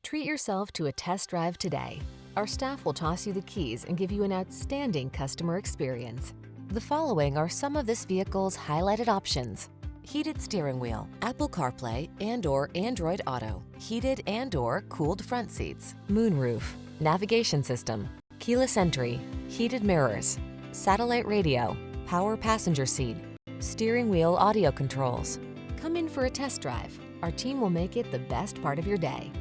Treat yourself to a test drive today. Our staff will toss you the keys and give you an outstanding customer experience. The following are some of this vehicle's highlighted options: heated steering wheel, Apple CarPlay and/or Android Auto, heated and/or cooled front seats, moonroof, navigation system, keyless entry, heated mirrors, satellite radio, power passenger seat, steering wheel audio controls. Come in for a test drive. Our team will make it the best part of your day.